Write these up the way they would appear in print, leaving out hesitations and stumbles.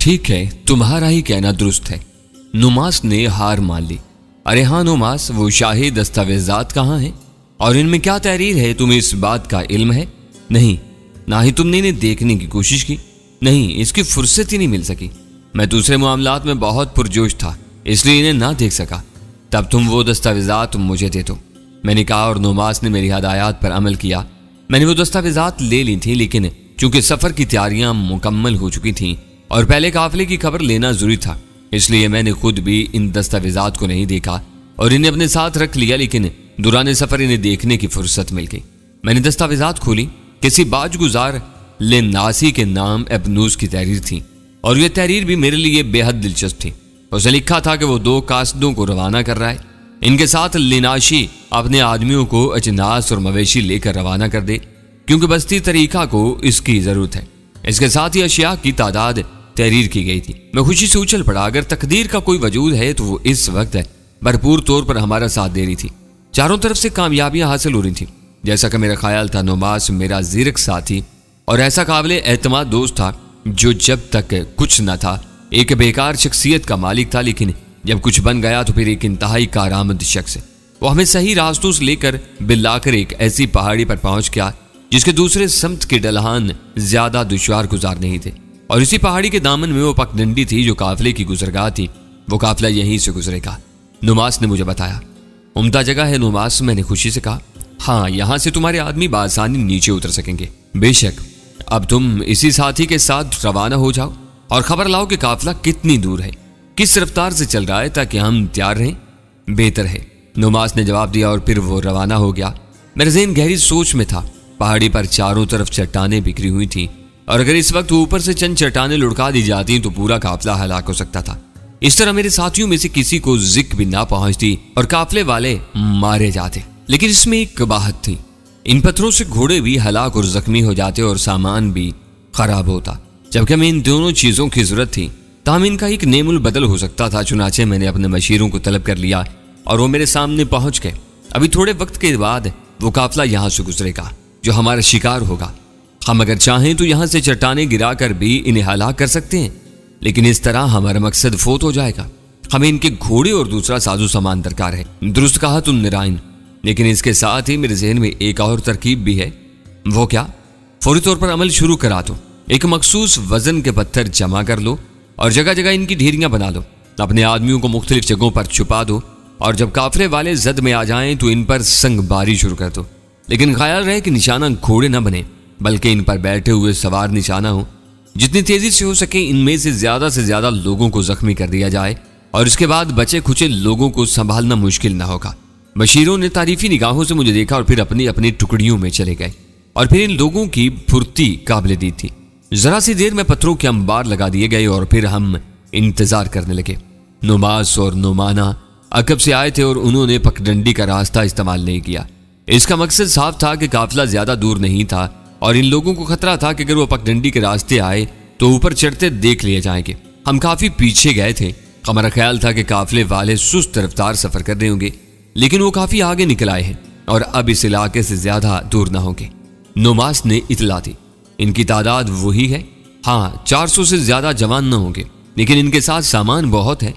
ठीक है, तुम्हारा ही कहना दुरुस्त है। नुमास ने हार मान ली। अरे हाँ नुमास, वो शाही दस्तावेजात कहाँ हैं और इनमें क्या तहरीर है, तुम्हें इस बात का इल्म है? नहीं, ना ही तुमने इन्हें देखने की कोशिश की। नहीं, इसकी फुर्सत ही नहीं मिल सकी। मैं दूसरे मामलात में बहुत पुरजोश था, इसलिए इन्हें ना देख सका। तब तुम वो दस्तावेजात मुझे दे दो, मैंने कहा, और नुमास ने मेरी हदायत पर अमल किया। मैंने वो दस्तावेजात ले ली थी, लेकिन चूंकि सफर की तैयारियां मुकम्मल हो चुकी थीं और पहले काफिले की खबर लेना जरूरी था, इसलिए मैंने खुद भी इन दस्तावेजात को नहीं देखा और इन्हें अपने साथ रख लिया। लेकिन दौरान सफर इन्हें देखने की फुर्सत मिल गई। मैंने दस्तावेजात खोली। किसी बाजगुजार लेनासी के नाम एबनूस की तहरीर थी और यह तहरीर भी मेरे लिए बेहद दिलचस्प थी। उसे लिखा था कि वो 2 कासदों को रवाना कर रहा है। इनके साथ लेनाशी अपने आदमियों को अजनास और मवेशी लेकर रवाना कर दे, क्योंकि बस्ती तरीका को इसकी जरूरत है। इसके साथ ही अशिया की तादाद तहरीर की गई थी। मैं खुशी से उछल पड़ा। अगर तकदीर का कोई वजूद है तो वो इस वक्त भरपूर तौर पर हमारा साथ दे रही थी। चारों तरफ से कामयाबियां हासिल हो रही थी। जैसा कि मेरा ख्याल था, नुमास मेरा जीरक साथी और ऐसा काबिले एतमाद दोस्त था जो जब तक कुछ न था एक बेकार शख्सियत का मालिक था, लेकिन जब कुछ बन गया तो फिर एक इंतहाई कारामद शख्स। वो हमें सही रास्तों से लेकर बिल्लाकर एक ऐसी पहाड़ी पर पहुंच गया जिसके दूसरे समत के ढलान ज्यादा दुश्वार गुजार नहीं थे, और इसी पहाड़ी के दामन में वो पगडंडी थी जो काफिले की गुजरगाह थी। वो काफिला यहीं से गुजरेगा, नुमास ने मुझे बताया। उम्दा जगह है नुमास, मैंने खुशी से कहा। हाँ, यहां से तुम्हारे आदमी बासानी नीचे उतर सकेंगे। बेशक, अब तुम इसी साथी के साथ रवाना हो जाओ और खबर लाओ कि काफिला कितनी दूर है, किस रफ्तार से चल रहा है, ताकि हम तैयार रहें। बेहतर है, नुमास ने जवाब दिया और फिर वो रवाना हो गया। मेरा ज़हन गहरी सोच में था। पहाड़ी पर चारों तरफ चट्टानें बिखरी हुई थी और अगर इस वक्त ऊपर से चंद चट्टानें लुढ़का दी जाती तो पूरा काफिला हलाक हो सकता था। इस तरह मेरे साथियों में से किसी को जिक भी ना पहुंचती और काफिले वाले मारे जाते। लेकिन इसमें एक कबाहत थी, इन पत्थरों से घोड़े भी हलाक और जख्मी हो जाते और सामान भी खराब होता। जबकि हमें इन दोनों चीजों की जरूरत थी, ताहम इनका एक नेमुल बदल हो सकता था। चुनाचे मैंने अपने मशीरों को तलब कर लिया और वो मेरे सामने पहुंच गए। अभी थोड़े वक्त के बाद वो काफिला यहां से गुजरेगा जो हमारा शिकार होगा। हम अगर चाहें तो यहां से चट्टानें गिराकर भी इन्हें हलाक कर सकते हैं, लेकिन इस तरह हमारा मकसद फोत हो जाएगा। हमें इनके घोड़े और दूसरा साजो सामान दरकार है। दुरुस्त कहा तुम नारायण, लेकिन इसके साथ ही मेरे जहन में एक और तरकीब भी है। वो क्या? फौरी तौर पर अमल शुरू करा दो। एक मखसूस वजन के पत्थर जमा कर लो और जगह जगह इनकी ढेरियां बना लो। अपने आदमियों को मुख्तलिफ जगहों पर छुपा दो और जब काफिले वाले जद में आ जाएं तो इन पर संगबारी शुरू कर दो। लेकिन ख्याल रहे कि निशाना घोड़े न बने, बल्कि इन पर बैठे हुए सवार निशाना हो। जितनी तेजी से हो सके इनमें से ज्यादा लोगों को जख्मी कर दिया जाए और इसके बाद बचे खुचे लोगों को संभालना मुश्किल न होगा। बशीरों ने तारीफी निगाहों से मुझे देखा और फिर अपनी अपनी टुकड़ियों में चले गए। और फिर इन लोगों की फुर्ती काबिल दीद थी। जरा सी देर में पत्थरों के अंबार लगा दिए गए और फिर हम इंतजार करने लगे। नुमास और नुमाना अकब से आए थे और उन्होंने पगडंडी का रास्ता इस्तेमाल नहीं किया। इसका मकसद साफ था कि काफिला ज्यादा दूर नहीं था और इन लोगों को खतरा था कि अगर वो पगडंडी के रास्ते आए तो ऊपर चढ़ते देख लिए जाएंगे। हम काफी पीछे गए थे। हमारा ख्याल था कि काफिले वाले सुस्त रफ्तार सफर कर रहे होंगे, लेकिन वो काफी आगे निकल आए हैं और अब इस इलाके से ज्यादा दूर ना होंगे। नुमास ने इतला दी, इनकी तादाद वही है। हाँ, 400 से ज्यादा जवान न होंगे, लेकिन इनके साथ सामान बहुत है।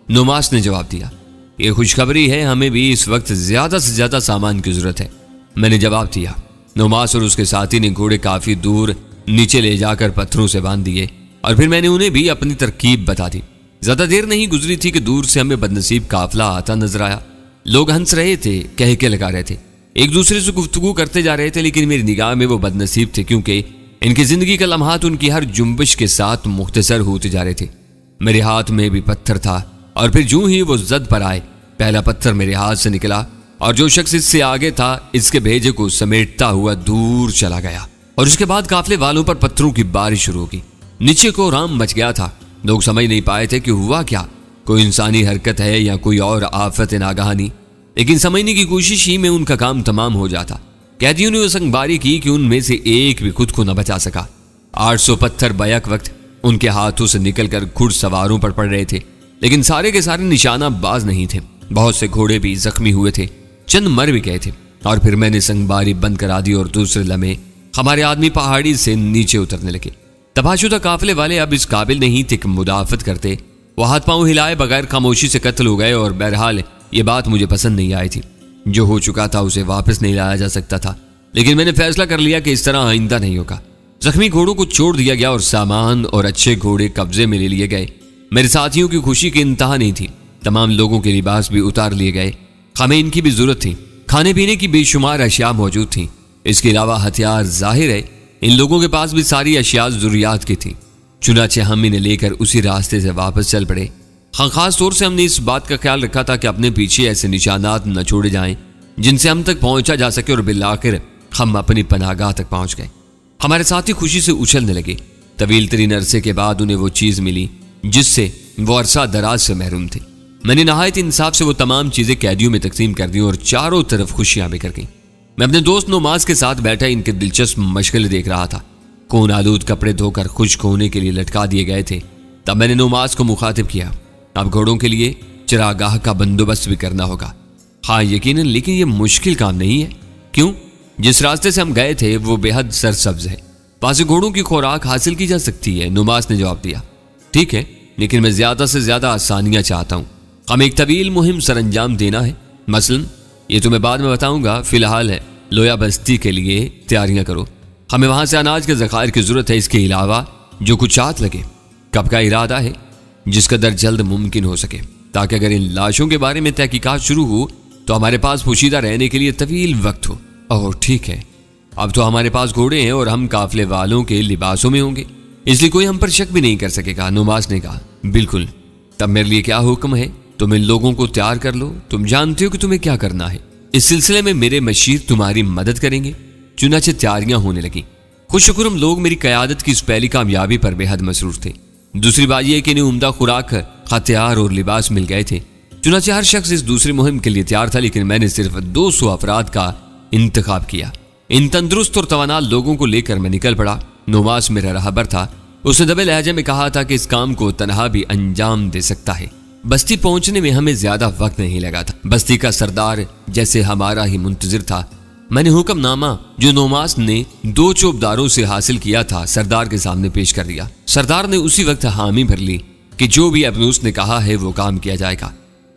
नुमास ने जवाब दिया, ये खुशखबरी है, हमें भी इस वक्त ज्यादा से ज्यादा सामान की जरूरत है। मैंने जवाब दिया। नुमास और उसके साथी ने घोड़े काफी दूर नीचे ले जाकर पत्थरों से बांध दिए और फिर मैंने उन्हें भी अपनी तरकीब बता दी। ज्यादा देर नहीं गुजरी थी कि दूर से हमें बदनसीब काफिला आता नजर आया। लोग हंस रहे थे, कह के लगा रहे थे, एक दूसरे से गुफ्तगू करते जा रहे थे, लेकिन मेरी निगाह में वो बदनसीब थे क्योंकि इनकी जिंदगी का लम्हात उनकी हर जुम्बिश के साथ मुख्तसर होते जा रहे थे। मेरे हाथ में भी पत्थर था और फिर यूं ही वो जद पर आए। पहला पत्थर मेरे हाथ से निकला और जो शख्स इससे आगे था इसके भेजे को समेटता हुआ दूर चला गया और उसके बाद काफिले वालों पर पत्थरों की बारिश शुरू होगी। नीचे को राम मच गया था। लोग समझ नहीं पाए थे कि हुआ क्या, कोई इंसानी हरकत है या कोई और आफत नागहानी, लेकिन समझने की कोशिश ही में उनका काम तमाम हो जाता। कैदियों ने वो संगबारी की कि उनमें से एक भी खुद को न बचा सका। 800 पत्थर बैक वक्त उनके हाथों से निकलकर घुड़सवारों पर पड़ रहे थे, लेकिन सारे के सारे निशाना बाज नहीं थे। बहुत से घोड़े भी जख्मी हुए थे, चंद मर भी गए थे। और फिर मैंने संगबारी बंद करा दी और दूसरे लम्हे हमारे आदमी पहाड़ी से नीचे उतरने लगे। तबाहशुदा काफिले वाले अब इस काबिल नहीं थे कि मुदाफत करते। वो हाथ पांव हिलाए बगैर खामोशी से कत्ल हो गए और बहरहाल ये बात मुझे पसंद नहीं आई थी। जो हो चुका था उसे वापस नहीं लाया जा सकता था, लेकिन मैंने फैसला कर लिया कि इस तरह आइंदा नहीं होगा। जख्मी घोड़ों को छोड़ दिया गया और सामान और अच्छे घोड़े कब्जे में ले लिए गए। मेरे साथियों की खुशी की इंतहा नहीं थी। तमाम लोगों के लिबास भी उतार लिए गए। हमें इनकी भी जरूरत थी। खाने पीने की बेशुमार अशिया मौजूद थी। इसके अलावा हथियार, जाहिर है इन लोगों के पास भी सारी अशिया जरूरियात की थी। चुनाचे हम इन्हें लेकर उसी रास्ते से वापस चल पड़े। हाँ, खास तौर से हमने इस बात का ख्याल रखा था कि अपने पीछे ऐसे निशानात न छोड़े जाएं जिनसे हम तक पहुंचा जा सके, और बिलाखिर हम अपनी पनाहगाह तक पहुंच गए। हमारे साथी खुशी से उछलने लगे। तवील तरीन अरसे के बाद उन्हें वो चीज मिली जिससे वो अरसा दराज से महरूम थे। मैंने नहायत इंसाफ से वो तमाम चीजें कैदियों में तकसीम कर दी और चारों तरफ खुशियां बिखर गईं। मैं अपने दोस्त नुमास के साथ बैठा इनके दिलचस्प मशगले देख रहा था। खून आलूद कपड़े धोकर खुश्क होने के लिए लटका दिए गए थे। तब मैंने नुमास को मुखातिब किया, अब घोड़ों के लिए चरागाह का बंदोबस्त भी करना होगा। हाँ यकीनन, लेकिन ये मुश्किल काम नहीं है। क्यों? जिस रास्ते से हम गए थे वो बेहद सरसब्ज है, वहां से घोड़ों की खुराक हासिल की जा सकती है। नुमास ने जवाब दिया, ठीक है, लेकिन मैं ज्यादा से ज्यादा आसानियां चाहता हूं। हमें एक तवील मुहिम सरंजाम देना है। मसलन ये तो मैं बाद में बताऊंगा, फिलहाल है लोया बस्ती के लिए तैयारियां करो। हमें वहां से अनाज के ज़खायर की जरूरत है। इसके अलावा जो कुछ हाथ लगे, कब का इरादा है जिस कदर जल्द मुमकिन हो सके, ताकि अगर इन लाशों के बारे में तहकीकात शुरू हो तो हमारे पास पोशीदा रहने के लिए तवील वक्त हो। ओह ठीक है, अब तो हमारे पास घोड़े हैं और हम काफिले वालों के लिबासों में होंगे, इसलिए कोई हम पर शक भी नहीं कर सकेगा। नुमास ने कहा, बिल्कुल, तब मेरे लिए क्या हुक्म है? तुम इन लोगों को तैयार कर लो। तुम जानते हो कि तुम्हें क्या करना है। इस सिलसिले में मेरे मशीर तुम्हारी मदद करेंगे। चुनाचे तैयारियां होने लगी। खुशकुरम लोग मेरी कयादत की इस पहली कामयाबी पर बेहद मसरूर थे। दूसरी बात यह कि इन्हें उम्दा खुराक, हथियार और लिबास मिल गए थे। चुनाचे हर शख्स इस दूसरी मुहिम के लिए तैयार था, लेकिन मैंने सिर्फ 200 अफराद का इंतखाब किया। इन तंदुरुस्त और तवाना लोगों को लेकर मैं निकल पड़ा। नुमास मेरा रहबर था। उसने दबे लहजे में कहा था कि इस काम को तनहा भी अंजाम दे सकता है। बस्ती पहुंचने में हमें ज्यादा वक्त नहीं लगा था। बस्ती का सरदार जैसे हमारा ही मुंतजिर था। मैंने हुक्मनामा जो नुमास ने 2 चौबदारों से हासिल किया था सरदार के सामने पेश कर दिया। सरदार ने उसी वक्त हामी भर ली कि जो भी एबनूस ने कहा है वो काम किया जाएगा,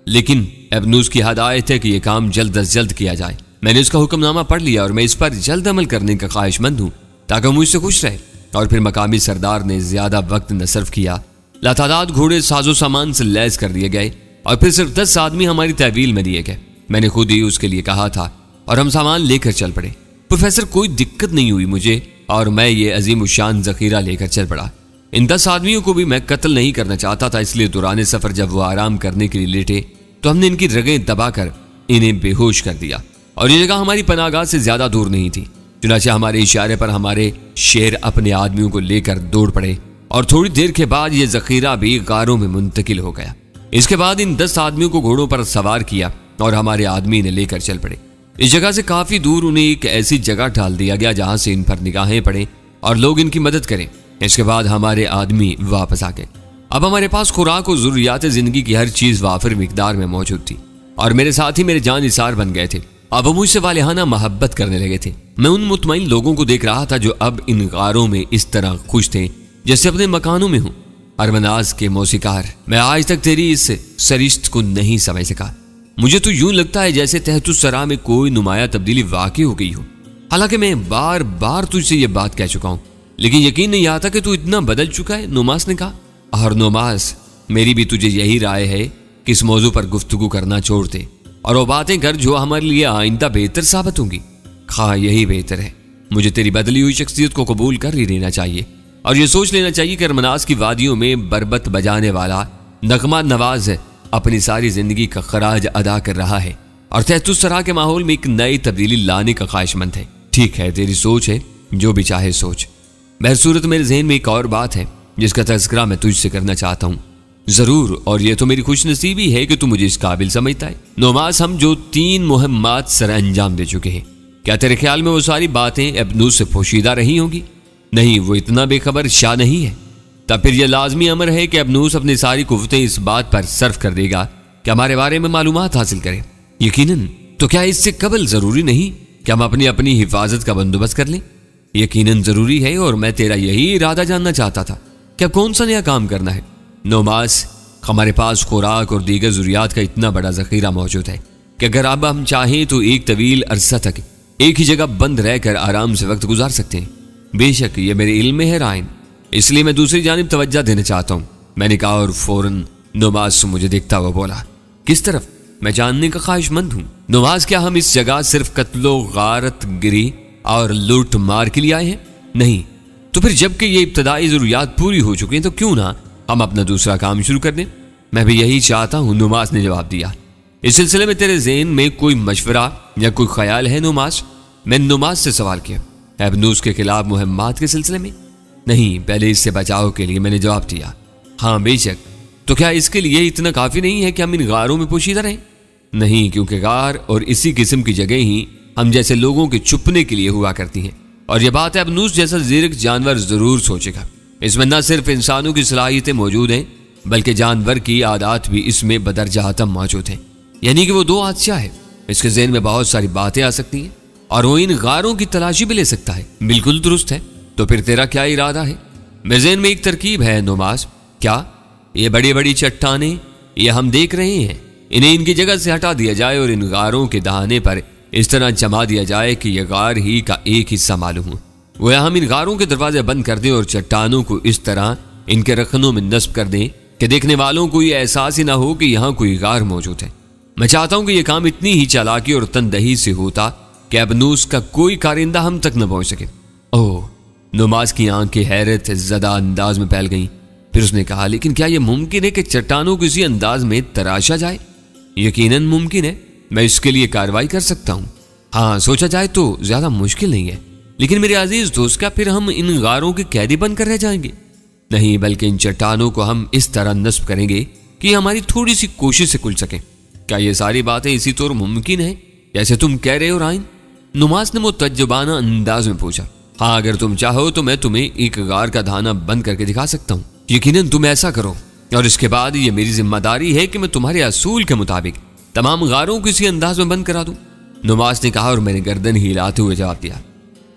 लेकिन एबनूस की हदायत है कि यह काम जल्द अज जल्द किया जाए। मैंने उसका हुक्मनामा पढ़ लिया और मैं इस पर जल्द अमल करने का ख्वाहिशमंद हूँ ताकि मुझसे खुश रहे। और फिर मकामी सरदार ने ज्यादा वक्त न सर्फ किया। लातादाद घोड़े साजो सामान से लैस कर दिए गए और फिर सिर्फ 10 आदमी हमारी तहवील में दिए गए। मैंने खुद ही उसके लिए कहा था और हम सामान लेकर चल पड़े। प्रोफेसर, कोई दिक्कत नहीं हुई मुझे और मैं ये अजीम उशान जखीरा लेकर चल पड़ा। इन 10 आदमियों को भी मैं कत्ल नहीं करना चाहता था, इसलिए दौरान सफर जब वो आराम करने के लिए लेटे तो हमने इनकी रगें दबाकर इन्हें बेहोश कर दिया। और ये जगह हमारी पनाहगाह से ज्यादा दूर नहीं थी। चुनाचे हमारे इशारे पर हमारे शेर अपने आदमियों को लेकर दौड़ पड़े और थोड़ी देर के बाद ये जखीरा भी गारों में मुंतकिल हो गया। इसके बाद इन 10 आदमियों को घोड़ों पर सवार किया और हमारे आदमी ने लेकर चल पड़े। इस जगह से काफी दूर उन्हें एक ऐसी जगह ढाल दिया गया जहां से इन पर निगाहें पड़े और लोग इनकी मदद करें। इसके बाद हमारे आदमी वापस आ गए। अब हमारे पास खुराक और जरूरियात जिंदगी की हर चीज वाफिर मिकदार में मौजूद थी और मेरे साथी मेरे जान निसार बन गए थे। अब वो मुझसे वालिहाना मोहब्बत करने लगे थे। मैं उन मुतमईन लोगों को देख रहा था जो अब इन गारों में इस तरह खुश थे जैसे अपने मकानों में हूं। अरमनाज के मौसीकार, मैं आज तक तेरी इस सरिश्त को नहीं समझ सका। मुझे तो यूं लगता है जैसे तहतुस्सरा में कोई नुमाया तब्दीली वाकई हो गई हो। हालांकि मैं बार बार तुझसे यह बात कह चुका हूं, लेकिन यकीन नहीं आता कि तू इतना बदल चुका है, नुमास ने कहा। और नुमास, मेरी भी तुझे यही राय है कि इस मौजू पर गुफ्तगू करना छोड़ दे और वो बातें कर जो हमारे लिए आइंदा बेहतर साबित होंगी। हाँ, यही बेहतर है। मुझे तेरी बदली हुई शख्सियत को कबूल कर ही लेना चाहिए और ये सोच लेना चाहिए कि अरमनास की वादियों में बरबत बजाने वाला नगमा नवाज अपनी सारी जिंदगी का खराज अदा कर रहा है और तहतुस्सरा के माहौल में एक नई तब्दीली लाने का ख्वाहिशमंद है। ठीक है, तेरी सोच है, जो भी चाहे सोच। बहसूरत मेरे जहन में एक और बात है जिसका तज़किरा मैं तुझसे करना चाहता हूँ। जरूर, और ये तो मेरी खुशनसीबी है कि तू मुझे इस काबिल समझता है। नुमास, हम जो 3 मुहिम्मात सर अंजाम दे चुके हैं, क्या तेरे ख्याल में वो सारी बातें एबनूस से पोशीदा रही होंगी? नहीं, वो इतना बेखबर शाह नहीं है। तब फिर यह लाजमी अमर है कि एबनूस अपनी सारी कुव्वतें इस बात पर सर्फ कर देगा कि हमारे बारे में मालूमात हासिल करे। यकीनन, तो क्या इससे कबल जरूरी नहीं कि हम अपनी अपनी हिफाजत का बंदोबस्त कर लें? यकीनन जरूरी है और मैं तेरा यही इरादा जानना चाहता था। क्या कौन सा नया काम करना है? नुमास, हमारे पास खुराक और दीगर ज़रूरियात का इतना बड़ा ज़ख़ीरा मौजूद है कि अगर अब हम चाहें तो एक तवील अरसा तक एक ही जगह बंद रहकर आराम से वक्त गुजार सकते हैं। बेशक ये मेरे इल्म में है रायन, इसलिए मैं दूसरी जानिब तवज्जो देना चाहता हूँ, मैंने कहा और फौरन नुमास मुझे देखता हुआ बोला, किस तरफ? मैं जानने का ख्वाहिशमंद हूँ। नुमास, क्या हम इस जगह सिर्फ कत्लो गारत गिरी और लूट मार के लिए आए हैं? नहीं। तो फिर जबकि ये इब्तदाई ज़रूरियात पूरी हो चुकी हैं तो क्यों ना हम अपना दूसरा काम शुरू कर दें? मैं भी यही चाहता हूँ, नुमास ने जवाब दिया। इस सिलसिले में तेरे ज़हन में कोई मशवरा या कोई ख्याल है नुमास? मैंने नुमास से सवाल किया। एबनूस के खिलाफ मुहम्मत के सिलसिले में? नहीं, पहले इससे बचाव के लिए, मैंने जवाब दिया। हाँ बेशक। तो क्या इसके लिए इतना काफ़ी नहीं है कि हम इन गारों में पोशीदा रहें? नहीं, क्योंकि गार और इसी किस्म की जगह ही हम जैसे लोगों के छुपने के लिए हुआ करती हैं। और यह बात एबनूस जैसा ज़ीरक जानवर ज़रूर सोचेगा। इसमें न सिर्फ इंसानों की सलाहियतें मौजूद हैं बल्कि जानवर की आदत भी इसमें बदरजा आतम मौजूद है। यानी कि वो दो हादसा है। इसके ज़हन में बहुत सारी बातें आ सकती हैं और वो इन गारों की तलाशी भी ले सकता है। बिल्कुल दुरुस्त है। तो फिर तेरा क्या इरादा है? मेरे ज़हन में एक तरकीब है नुमास। क्या? ये बड़ी बड़ी चट्टानें ये हम देख रहे हैं, इन्हें इनकी जगह से हटा दिया जाए और इन गारों के दहाने पर इस तरह जमा दिया जाए कि यह गार ही का एक हिस्सा मालूम हो। वह हम इन गारों के दरवाजे बंद कर दें और चट्टानों को इस तरह इनके रखनों में नस्ब कर दें कि देखने वालों को यह एहसास ही ना हो कि यहाँ कोई गार मौजूद है। मैं चाहता हूँ कि यह काम इतनी ही चालाकी और तनदही से होता कि एबनूस का कोई कारिंदा हम तक न पहुँच सके। ओह! नुमास की आंखें हैरत ज़दा अंदाज में फैल गईं। फिर उसने कहा, लेकिन क्या यह मुमकिन है कि चट्टानों को इसी अंदाज में तराशा जाए? यकीनन मुमकिन है, मैं इसके लिए कार्रवाई कर सकता हूँ। हाँ, सोचा जाए तो ज्यादा मुश्किल नहीं है। लेकिन मेरे अजीज दोस्त, क्या फिर हम इन गारों के कैदी बनकर रह जाएंगे? नहीं, बल्कि इन चट्टानों को हम इस तरह नस्ब करेंगे कि हमारी थोड़ी सी कोशिश से खुल सके। क्या ये सारी बातें इसी तौर मुमकिन है जैसे तुम कह रहे हो राइन? नुमास ने मुतज्जबाना अंदाज में पूछा। हाँ, अगर तुम चाहो तो मैं तुम्हें एक गार का धाना बंद करके दिखा सकता हूँ। यकीनन तुम ऐसा करो और इसके बाद ये मेरी जिम्मेदारी है कि मैं तुम्हारे असूल के मुताबिक तमाम गारों को इसी अंदाज में बंद करा दूं। नुमास ने कहा और मैंने गर्दन हिलाते हुए जवाब दिया,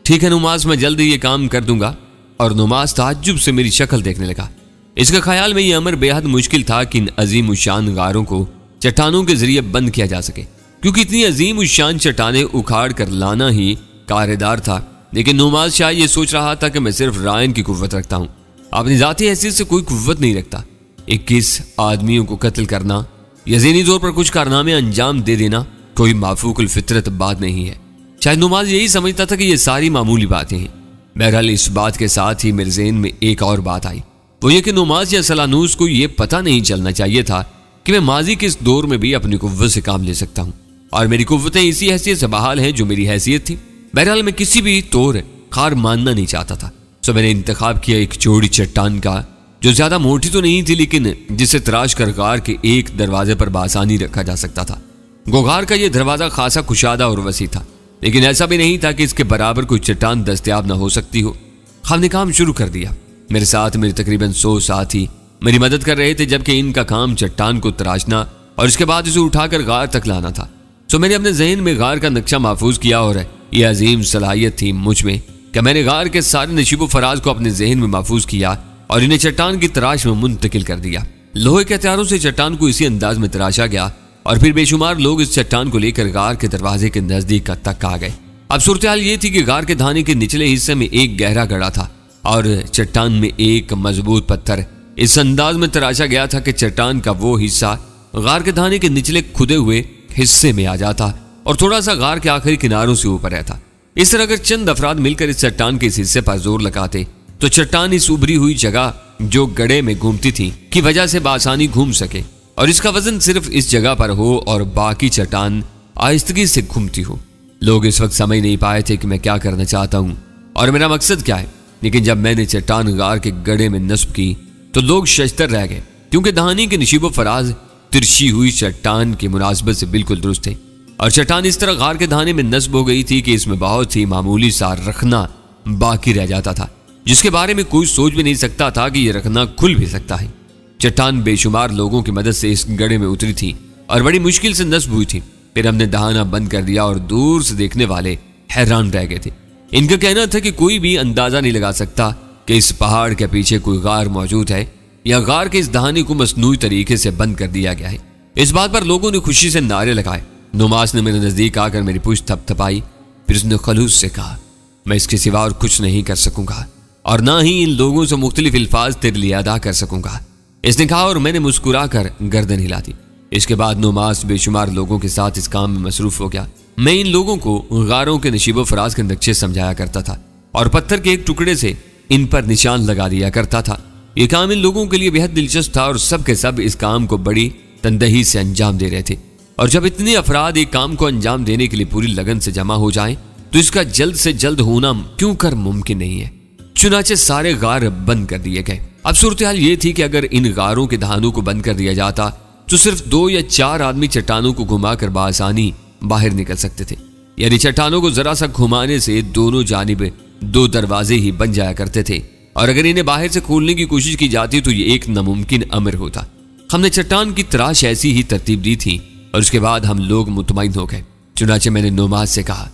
ठीक है नुमास, मैं जल्द ये काम कर दूंगा। और नुमास ताज्जुब से मेरी शक्ल देखने लगा। इसका ख्याल में यह अमर बेहद मुश्किल था कि इन अजीम उशान गारों को चट्टानों के जरिए बंद किया जा सके, क्योंकि इतनी अजीम उशान चट्टानें उखाड़ कर लाना ही कारेदार था। लेकिन नुमास शायद ये सोच रहा था कि मैं सिर्फ रायन की कुव्वत रखता हूँ, अपनी जाती हैसियत से कोई कुव्वत नहीं रखता। 21 आदमियों को कत्ल करना या ज़हनी तौर पर कुछ कारनामे अंजाम दे देना कोई माफूकुल फितरत बात नहीं है। शायद नुमास यही समझता था कि ये सारी मामूली बातें हैं। बहरहाल इस बात के साथ ही मेरे ज़हन में एक और बात आई, वो ये कि नुमास या सलानूस को ये पता नहीं चलना चाहिए था कि मैं माजी के इस दौर में भी अपनी कुव्वत से काम ले सकता हूँ और मेरी कुव्वतें इसी हैसियत से बहाल हैं जो मेरी हैसियत थी। बहरहाल मैं किसी भी तौर हार मानना नहीं चाहता था, तो मैंने इंतखाब किया एक चौड़ी चट्टान का, जो ज्यादा मोटी तो नहीं थी लेकिन जिसे तराश कर गार के एक दरवाजे पर बासानी रखा जा सकता था। गोगार का यह दरवाजा खासा कुशादा और वसी था, लेकिन ऐसा भी नहीं था कि इसके बराबर कोई चट्टान दस्तयाब न हो सकती हो। हमने काम शुरू कर दिया। मेरे साथ मेरे तकरीबन 100 साथी मेरी मदद कर रहे थे, जबकि इनका काम चट्टान को तराशना और इसके बाद इसे उठाकर गार तक लाना था। सो मैंने अपने जहन में गार का नक्शा महफूज किया और यह अजीम सलाहियत थी मुझ में कि मैंने गार के सारे नशीबो फराज को अपने जहन में महफूज किया और इन्हें चट्टान की तराश में मुंतकिल कर दिया। लोहे के हथियारों से चट्टान को इसी अंदाज में तराशा गया और फिर बेशुमार लोग इस चट्टान को लेकर गार के दरवाजे के नजदीक तक आ गए। अब सूरत हाल ये थी कि गार के धाने के निचले हिस्से में एक गहरा गड्ढा था और चट्टान में एक मजबूत पत्थर इस अंदाज में तराशा गया था कि चट्टान का वो हिस्सा गार के धाने के निचले खुदे हुए हिस्से में आ जाता और थोड़ा सा गार के आखिरी किनारों से ऊपर रहता। इस तरह अगर चंद अफराद मिलकर इस चट्टान के इस हिस्से पर जोर लगाते तो चट्टान इस उभरी हुई जगह जो गड्ढे में घूमती थी की वजह से बासानी घूम सके और इसका वजन सिर्फ इस जगह पर हो और बाकी चट्टान आहिस्तगी से घूमती हो। लोग इस वक्त समझ नहीं पाए थे कि मैं क्या करना चाहता हूँ और मेरा मकसद क्या है, लेकिन जब मैंने चट्टान गार के गड्ढे में नस्ब की तो लोग शशतर रह गए, क्योंकि दहानी के नशीबो फराज तिरछी हुई चट्टान की मुनासबत से बिल्कुल दुरुस्त थे और चट्टान इस तरह गार के धाने में नस्ब हो गई थी कि इसमें बहुत ही मामूली सा रखना बाकी रह जाता था, जिसके बारे में कोई सोच भी नहीं सकता था कि यह रखना खुल भी सकता है। चट्टान बेशुमार लोगों की मदद से इस गड्ढे में उतरी थी और बड़ी मुश्किल से नस्ब हुई थी। फिर हमने दहाना बंद कर दिया और दूर से देखने वाले हैरान रह गए थे। इनका कहना था कि कोई भी अंदाजा नहीं लगा सकता कि इस पहाड़ के पीछे कोई गार मौजूद है या गार के इस दहाने को मसनूई तरीके से बंद कर दिया गया है। इस बात पर लोगों ने खुशी से नारे लगाए। नुमास ने मेरे नजदीक आकर मेरी पूंछ थपथपाई, फिर उसने खलूस से कहा, मैं इसके सिवा और कुछ नहीं कर सकूंगा और ना ही इन लोगों से मुख्तलिफ अल्फाज तेरे लिए अदा कर सकूंगा, इसने कहा और मैंने मुस्कुराकर गर्दन हिला दी। इसके बाद नुमास बेशुमार लोगों के साथ इस काम में मसरूफ हो गया। मैं इन लोगों को गारों के नशीबो फराज के नक्शे समझाया करता था और पत्थर के एक टुकड़े से इन पर निशान लगा दिया करता था। यह काम इन लोगों के लिए बेहद दिलचस्प था और सब के सब इस काम को बड़ी तनदही से अंजाम दे रहे थे। और जब इतने अफराद एक काम को अंजाम देने के लिए पूरी लगन से जमा हो जाएं, तो इसका जल्द से जल्द होना क्यों कर मुमकिन नहीं है। चुनाचे सारे गार बंद कर दिए गए। अब सूरत हाल ये थी कि अगर इन गारों के दहानों को बंद कर दिया जाता तो सिर्फ 2 या 4 आदमी चट्टानों को घुमाकर बासानी बाहर निकल सकते थे। यानी चट्टानों को जरा सा घुमाने से दोनों जानिब 2 दरवाजे ही बन जाया करते थे और अगर इन्हें बाहर से खोलने की कोशिश की जाती तो ये एक नामुमकिन अमर होता। हमने चट्टान की तराश ऐसी ही तरतीब दी थी और उसके बाद हम लोग मुतमईन हो गए। चुनाचे मैंने नुमास से कहा,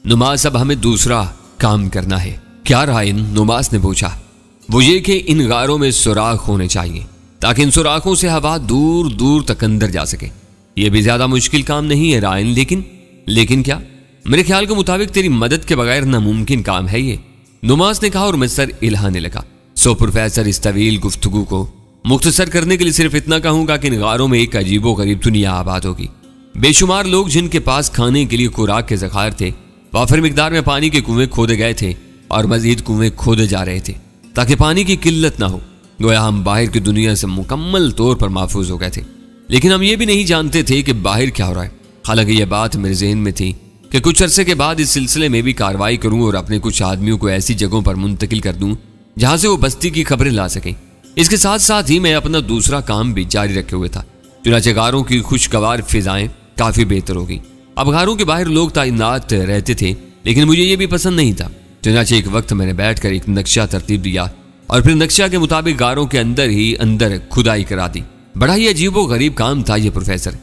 नुमास अब हमें दूसरा काम करना है। क्या रायन? नुमास ने पूछा। वो ये कि इन गारों में सुराख होने चाहिए ताकि इन सुराखों से हवा दूर दूर तक अंदर जा सके। यह भी ज्यादा मुश्किल काम नहीं है रायन, लेकिन क्या? मेरे ख्याल के मुताबिक तेरी मदद के बगैर नामुमकिन काम है ये, नुमास ने कहा और मैं सर हिलाने लगा। सो प्रोफेसर, इस तवील गुफ्तगू को मुख्तसर करने के लिए सिर्फ इतना कहूंगा कि इन गारों में एक अजीबो गरीब दुनिया आबाद होगी। बेशुमार लोग जिनके पास खाने के लिए खुराक के ज़खायर थे, वाफिर मिकदार में पानी के कुएं खोदे गए थे और मजीद कुएं खोदे जा रहे थे ताकि पानी की किल्लत ना हो। गोया हम बाहर की दुनिया से मुकम्मल तौर पर महफूज हो गए थे, लेकिन हम ये भी नहीं जानते थे कि बाहर क्या हो रहा है। हालांकि यह बात मेरे जहन में थी कि कुछ अरसे के बाद इस सिलसिले में भी कार्रवाई करूं और अपने कुछ आदमियों को ऐसी जगहों पर मुंतकिल कर दूं जहां से वो बस्ती की खबरें ला सकें। इसके साथ साथ ही मैं अपना दूसरा काम भी जारी रखे हुए था। चुनाचे गारों की खुशगवार फिजाएं काफी बेहतर हो गई। अब गारों के बाहर लोग तैनात रहते थे, लेकिन मुझे ये भी पसंद नहीं था। चुनाचे एक वक्त मैंने बैठकर एक नक्शा तरतीब दिया और फिर नक्शा के मुताबिक गारों के अंदर ही अंदर खुदाई करा दी। बड़ा ही अजीबो गरीब काम था ये प्रोफेसर।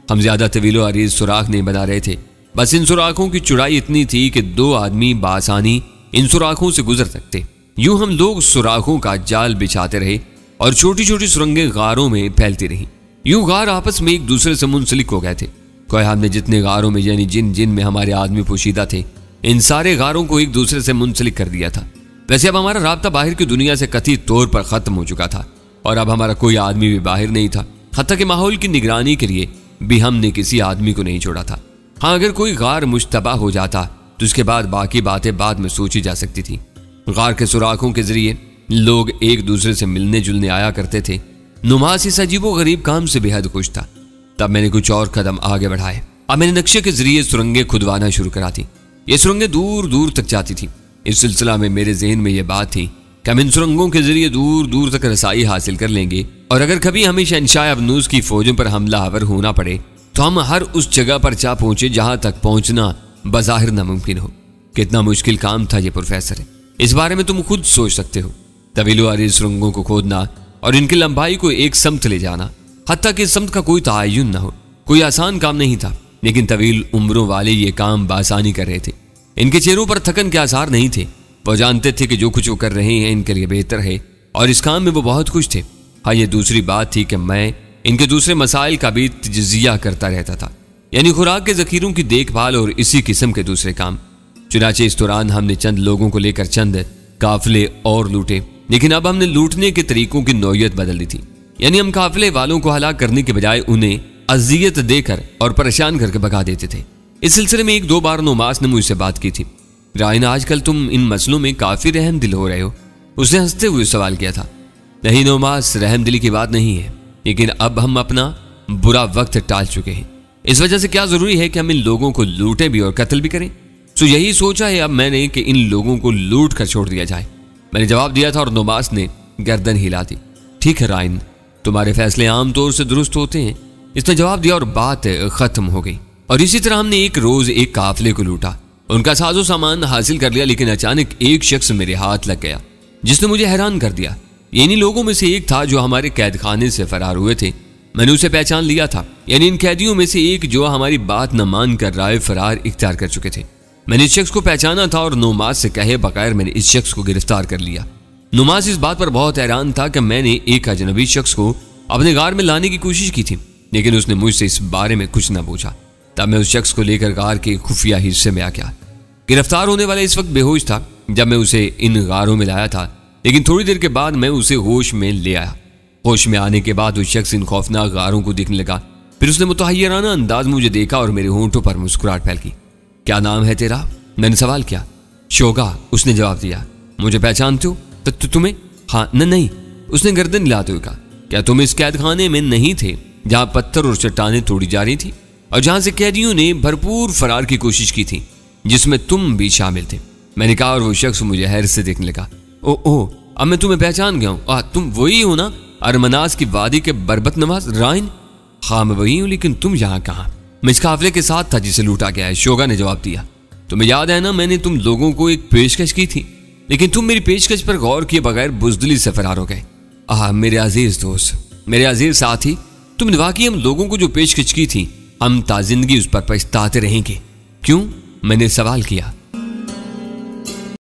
हम ज्यादा तवीलो अरीज सुराख नहीं बना रहे थे, बस इन सुराखों की चौड़ाई इतनी थी कि 2 आदमी बासानी इन सुराखों से गुजर सकते। यूं हम लोग सुराखों का जाल बिछाते रहे और छोटी छोटी सुरंगें गारों में फैलती रहीं। यूं गार आपस में एक दूसरे से मुंसलिक हो गए थे। कोई हमने जितने गारों में यानी जिन जिन में हमारे आदमी पोशीदा थे, इन सारे गारों को एक दूसरे से मुंसलिक कर दिया था। वैसे अब हमारा राब्ता बाहर की दुनिया से कथित तौर पर खत्म हो चुका था और अब हमारा कोई आदमी भी बाहर नहीं था। हत्ता कि माहौल की निगरानी के लिए भी हमने किसी आदमी को नहीं छोड़ा था। हाँ, अगर कोई गार मुश्तबा हो जाता तो उसके बाद बाकी बातें बाद में सोची जा सकती थी। गार के सुराखों के जरिए लोग एक दूसरे से मिलने जुलने आया करते थे। नुमास इस अजीबो गरीब काम से बेहद खुश था। तब मैंने कुछ और कदम आगे बढ़ाए। अब मैंने नक्शे के जरिए सुरंगें खुदवाना शुरू करा दी। ये सुरंगें दूर दूर तक जाती थी। इस सिलसिला में मेरे जहन में यह बात थी कि हम इन सुरंगों के जरिए दूर दूर तक रसाई हासिल कर लेंगे और अगर कभी हमें शहंशाह अबनूस की फौजों पर हमलावर होना पड़े तो हम हर उस जगह पर जा पहुंचे जहां तक पहुंचना बज़ाहिर नामुमकिन हो। कितना मुश्किल काम था ये प्रोफेसर, इस बारे में तुम खुद सोच सकते हो। तवीलो अरीज सुरंगों को खोदना और इनकी लंबाई को एक समत ले जाना, हत्ता कि समत का कोई तयन न हो, कोई आसान काम नहीं था। लेकिन तवील उम्रों वाले ये काम बासानी कर रहे थे। इनके चेहरों पर थकन के आसार नहीं थे। वो जानते थे कि जो कुछ वो कर रहे हैं इनके लिए बेहतर है और इस काम में वो बहुत खुश थे। हाँ, ये दूसरी बात थी कि मैं इनके दूसरे मसाइल का भी तजज़िया करता रहता था, यानी खुराक के जखीरों की देखभाल और इसी किस्म के दूसरे काम। चुनाचे इस दौरान हमने चंद लोगों को लेकर चंद काफिले और लूटे, लेकिन अब हमने लूटने के तरीकों की नौयत बदल दी थी। यानी हम काफिले वालों को हलाक करने के बजाय उन्हें अजियत देकर और परेशान करके भगा देते थे। इस सिलसिले में 1-2 बार नुमास ने मुझसे बात की थी। रायन, आजकल तुम इन मसलों में काफी रहम दिल हो रहे हो, उसने हंसते हुए सवाल किया था। नहीं नुमास, रहम दिली की बात नहीं है, लेकिन अब हम अपना बुरा वक्त टाल चुके हैं। इस वजह से क्या जरूरी है कि हम इन लोगों को लूटें भी और कत्ल भी करें। तो यही सोचा है अब मैंने कि इन लोगों को लूट कर छोड़ दिया जाए। मैंने जवाब दिया था और नुमास ने गर्दन हिला दी। ठीक है रायन, तुम्हारे फैसले आमतौर से दुरुस्त होते हैं, इसने जवाब दिया और बात खत्म हो गई। और इसी तरह हमने एक रोज एक काफिले को लूटा, उनका साजो सामान हासिल कर लिया, लेकिन अचानक एक शख्स मेरे हाथ लग गया जिसने मुझे हैरान कर दिया। इन्हीं लोगों में से एक था जो हमारे कैद खाने से फरार हुए थे। मैंने उसे पहचान लिया था, यानी इन कैदियों में से एक जो हमारी बात न मान कर राय फरार इख्तियार कर चुके थे। मैंने इस शख्स को पहचाना था और नुमास से कहे बगैर मैंने इस शख्स को गिरफ्तार कर लिया। नुमास इस बात पर बहुत हैरान था कि मैंने एक अजनबी शख्स को अपने गार में लाने की कोशिश की थी, लेकिन उसने मुझसे इस बारे में कुछ न पूछा। तब मैं उस शख्स को लेकर गार के खुफिया हिस्से में आ गया। गिरफ्तार होने वाला इस वक्त बेहोश था जब मैं उसे इन गारों में लाया था, लेकिन थोड़ी देर के बाद मैं उसे होश में ले आया। होश में आने के बाद उस शख्स इन खौफनाक गारों को देखने लगा। फिर उसने मुतहय्यराना अंदाज मुझे देखा और मेरे होंठों पर मुस्कुराहट फैल गई। क्या नाम है तेरा? मैंने सवाल किया। शोगा, उसने जवाब दिया। मुझे पहचानते हो? तो तुम्हें? हाँ नहीं, उसने गर्दन हिलाते हुए कहा। क्या तुम इस कैद खाने में नहीं थे जहां पत्थर और चट्टानें तोड़ी जा रही थी और जहां से कैदियों ने भरपूर फरार की कोशिश की थी, जिसमें तुम भी शामिल थे? मैंने कहा और वो शख्स मुझे हैरत से देखने लगा। ओह, अब मैं तुम्हें पहचान गया हूं। तुम वही हो ना, अरमनास की वादी के बरबत नवाज राइन? हाँ मैं वही हूं, लेकिन तुम यहाँ कहाँ? मैं इस काफिले के साथ था जिसे लूटा गया है, शोगा ने जवाब दिया। तुम्हें याद है ना, मैंने तुम लोगों को एक पेशकश की थी, लेकिन तुम मेरी पेशकश पर गौर किए बगैर बुजदिली से फरार हो गए। मेरे अजीज दोस्त, मेरे अजीज साथी, तुमने वाकई हम लोगों को जो पेशकश की थी, हम ताजिंदगी उस पर पछताते रहेंगे। क्यों? मैंने सवाल किया।